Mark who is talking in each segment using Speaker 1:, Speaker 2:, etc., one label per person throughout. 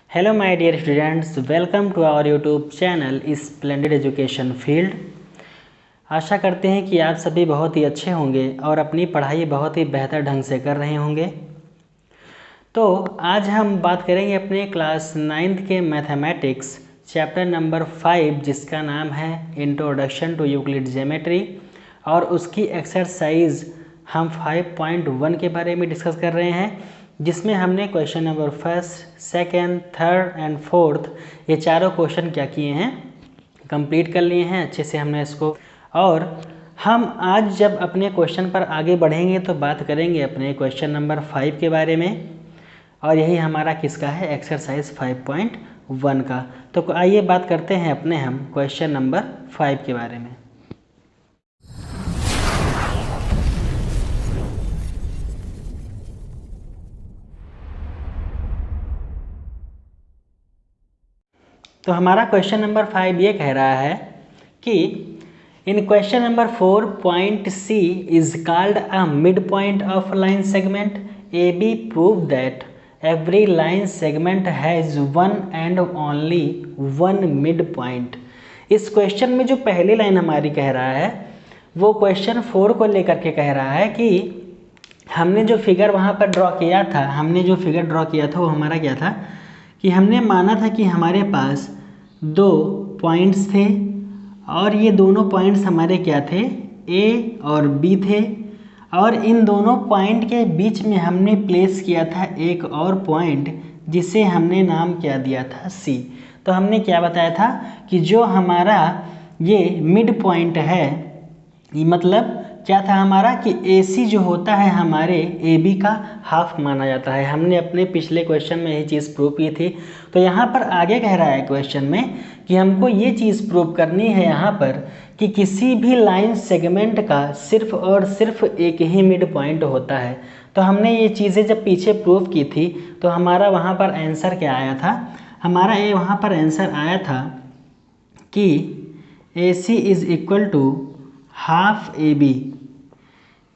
Speaker 1: Hello my dear students, welcome to our YouTube channel splendid education field. आशा करते हैं कि आप सभी बहुत ही अच्छे होंगे और अपनी पढ़ाई बहुत ही बेहतर ढंग से कर रहे होंगे। तो आज हम बात करेंगे अपने क्लास 9th के मैथमेटिक्स चैप्टर नंबर 5, जिसका नाम है इंट्रोडक्शन टू यूक्लिड ज्योमेट्री, और उसकी एक्सरसाइज हम 5.1 के बारे में डिस्कस कर रहे हैं, जिसमें हमने क्वेश्चन नंबर 1, 2, 3 एंड 4 ये चारों क्वेश्चन क्या किए हैं, कंप्लीट कर लिए हैं अच्छे से हमने इसको। और हम आज जब अपने क्वेश्चन पर आगे बढ़ेंगे तो बात करेंगे अपने क्वेश्चन नंबर 5 के बारे में, और यही हमारा किसका है, एक्सरसाइज 5.1 का। तो आइए बात करते हैं अपने हम क्वेश्चन नंबर 5 के बारे में। तो हमारा क्वेश्चन नंबर 5 ये कह रहा है कि in question number 4 point C is called a midpoint of line segment A B, prove that every line segment has one and only one midpoint. इस क्वेश्चन में जो पहली लाइन हमारी कह रहा है वो क्वेश्चन 4 को लेकर के कह रहा है कि हमने जो फिगर वहाँ पर ड्रॉ किया था वो हमारा क्या था कि हमने माना था कि हमारे पास दो पॉइंट्स थे और ये दोनों पॉइंट्स हमारे क्या थे, ए और बी थे, और इन दोनों पॉइंट के बीच में हमने प्लेस किया था एक और पॉइंट जिसे हमने नाम क्या दिया था, सी। तो हमने क्या बताया था कि जो हमारा ये मिड पॉइंट है, ये मतलब क्या था हमारा कि AC जो होता है हमारे AB का हाफ माना जाता है। हमने अपने पिछले क्वेश्चन में यही चीज़ प्रूव की थी। तो यहाँ पर आगे कह रहा है क्वेश्चन में कि हमको ये चीज़ प्रूव करनी है यहाँ पर कि किसी भी लाइन सेगमेंट का सिर्फ और सिर्फ एक ही मिड पॉइंट होता है। तो हमने ये चीज़ें जब पीछे प्रूव की थी तो हमारा वहाँ पर आंसर क्या आया था, हमारा ये वहाँ पर आंसर आया था कि AC is equal to half AB।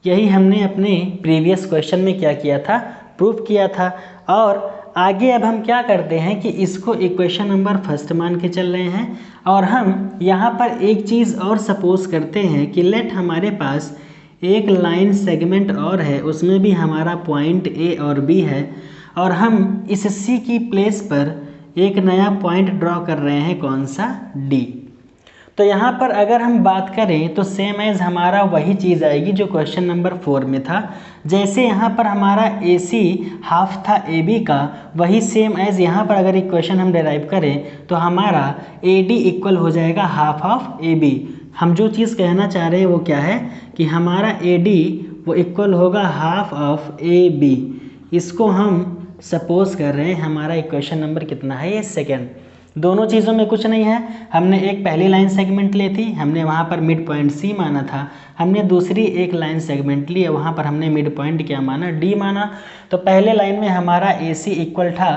Speaker 1: यही हमने अपने प्रीवियस क्वेश्चन में क्या किया था, प्रूफ किया था। और आगे अब हम क्या करते हैं कि इसको इक्वेशन नंबर 1 मान के चल रहे हैं, और हम यहाँ पर एक चीज़ और सपोज करते हैं कि लेट हमारे पास एक लाइन सेगमेंट और है, उसमें भी हमारा पॉइंट A और B है, और हम इस C की प्लेस पर एक नया पॉइंट ड्रॉ कर रहे हैं, कौन सा, D। तो यहाँ पर अगर हम बात करें तो सेम एज हमारा वही चीज़ आएगी जो क्वेश्चन नंबर 4 में था। जैसे यहाँ पर हमारा AC हाफ था AB का, वही सेम एज यहाँ पर अगर इक्वेशन हम डिराइव करें तो हमारा AD इक्वल हो जाएगा हाफ ऑफ AB। हम जो चीज़ कहना चाह रहे हैं वो क्या है कि हमारा AD वो इक्वल होगा हाफ ऑफ AB। इसको हम सपोज कर रहे हैं, हमारा इक्वेशन नंबर कितना है, ये सेकेंड। दोनों चीज़ों में कुछ नहीं है, हमने एक पहली लाइन सेगमेंट ली थी, हमने वहाँ पर मिड पॉइंट C माना था, हमने दूसरी एक लाइन सेगमेंट ली है, वहाँ पर हमने मिड पॉइंट क्या माना, D माना। तो पहले लाइन में हमारा AC इक्वल था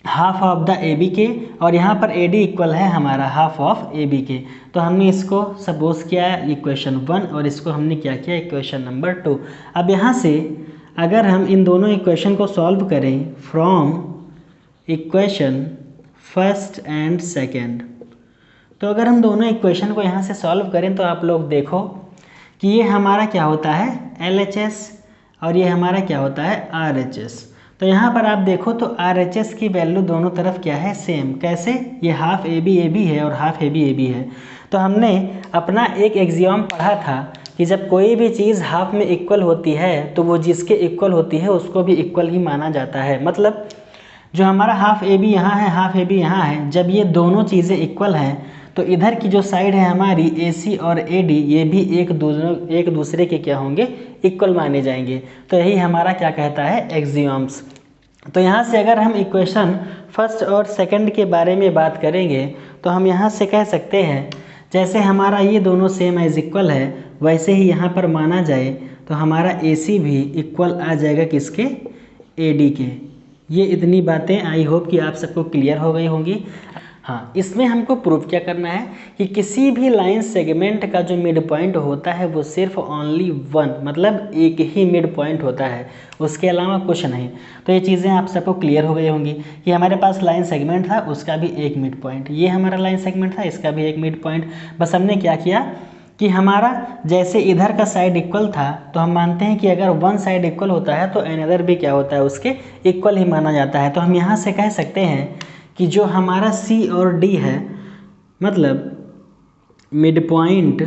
Speaker 1: हाफ ऑफ द AB के, और यहाँ पर AD इक्वल है हमारा हाफ ऑफ AB के। तो हमने इसको सपोज किया इक्वेशन 1 और इसको हमने क्या किया, इक्वेशन नंबर 2। अब यहाँ से अगर हम इन दोनों इक्वेशन को सॉल्व करें from equation 1st and 2nd, तो अगर हम दोनों इक्वेशन को यहाँ से सॉल्व करें तो आप लोग देखो कि ये हमारा क्या होता है, LHS, और ये हमारा क्या होता है, RHS। तो यहाँ पर आप देखो तो RHS की वैल्यू दोनों तरफ क्या है, सेम। कैसे, ये हाफ AB AB है और हाफ AB AB है। तो हमने अपना एक एक्सियम पढ़ा था कि जब कोई भी चीज़ हाफ में इक्वल होती है तो वो जिसके इक्वल होती है उसको भी इक्वल ही माना जाता है। मतलब जो हमारा हाफ AB यहाँ है, हाफ AB यहाँ है, जब ये दोनों चीज़ें इक्वल हैं तो इधर की जो साइड है हमारी AC और AD, ये भी एक दूसरे के क्या होंगे, इक्वल माने जाएंगे। तो यही हमारा क्या कहता है, एक्सियम्स। तो यहाँ से अगर हम इक्वेशन 1st और 2nd के बारे में बात करेंगे तो हम यहाँ से कह सकते हैं जैसे हमारा ये दोनों सेम एज इक्वल है, वैसे ही यहाँ पर माना जाए तो हमारा AC भी इक्वल आ जाएगा किसके, AD के। ये इतनी बातें आई होप कि आप सबको क्लियर हो गई होंगी। हाँ, इसमें हमको प्रूफ क्या करना है कि किसी भी लाइन सेगमेंट का जो मिड पॉइंट होता है वो सिर्फ ओनली वन, मतलब एक ही मिड पॉइंट होता है, उसके अलावा कुछ नहीं। तो ये चीज़ें आप सबको क्लियर हो गई होंगी कि हमारे पास लाइन सेगमेंट था, उसका भी एक मिड पॉइंट, ये हमारा लाइन सेगमेंट था, इसका भी एक मिड पॉइंट। बस हमने क्या किया कि हमारा जैसे इधर का साइड इक्वल था, तो हम मानते हैं कि अगर वन साइड इक्वल होता है तो अनदर भी क्या होता है, उसके इक्वल ही माना जाता है। तो हम यहाँ से कह सकते हैं कि जो हमारा C और D है, मतलब mid point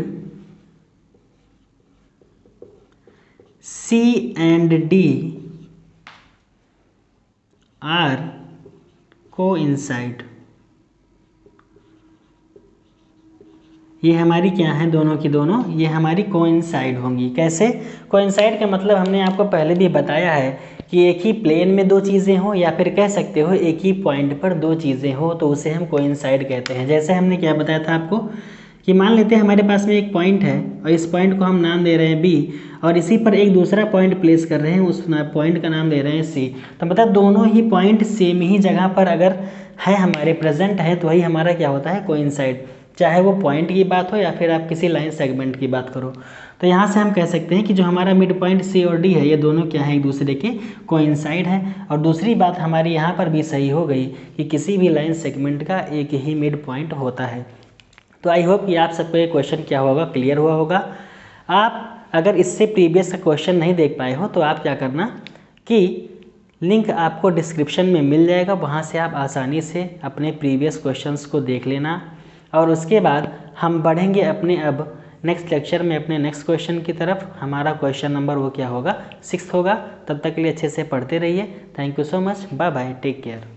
Speaker 1: C and D are coincide, ये हमारी क्या है, दोनों की दोनों ये हमारी कोइंसाइड होंगी। कैसे कोइंसाइड का मतलब हमने आपको पहले भी बताया है कि एक ही प्लेन में दो चीज़ें हो, या फिर कह सकते हो एक ही पॉइंट पर दो चीज़ें हो, तो उसे हम कोइंसाइड कहते हैं। जैसे हमने क्या बताया था आपको कि मान लेते हैं हमारे पास में एक पॉइंट है और इस पॉइंट को हम नाम दे रहे हैं B, और इसी पर एक दूसरा पॉइंट प्लेस कर रहे हैं, उस पॉइंट का नाम दे रहे हैं C। तो मतलब दोनों ही पॉइंट सेम ही जगह पर अगर है, हमारे प्रेजेंट है, तो वही हमारा क्या होता है, कोइंसाइड। चाहे वो पॉइंट की बात हो या फिर आप किसी लाइन सेगमेंट की बात करो। तो यहाँ से हम कह सकते हैं कि जो हमारा मिड पॉइंट C और D है, ये दोनों क्या है, एक दूसरे के कोइंसाइड है। और दूसरी बात हमारी यहाँ पर भी सही हो गई कि किसी भी लाइन सेगमेंट का एक ही मिड पॉइंट होता है। तो आई होप कि आप सबको ये क्वेश्चन क्या होगा, क्लियर हुआ होगा। आप अगर इससे प्रीवियस का क्वेश्चन नहीं देख पाए हो तो आप क्या करना कि लिंक आपको डिस्क्रिप्शन में मिल जाएगा, वहाँ से आप आसानी से अपने प्रीवियस क्वेश्चंस को देख लेना। और उसके बाद हम बढ़ेंगे अपने अब नेक्स्ट लेक्चर में अपने नेक्स्ट क्वेश्चन की तरफ। हमारा क्वेश्चन नंबर वो क्या होगा, 6 होगा। तब तक के लिए अच्छे से पढ़ते रहिए। Thank you so much, bye bye, take care.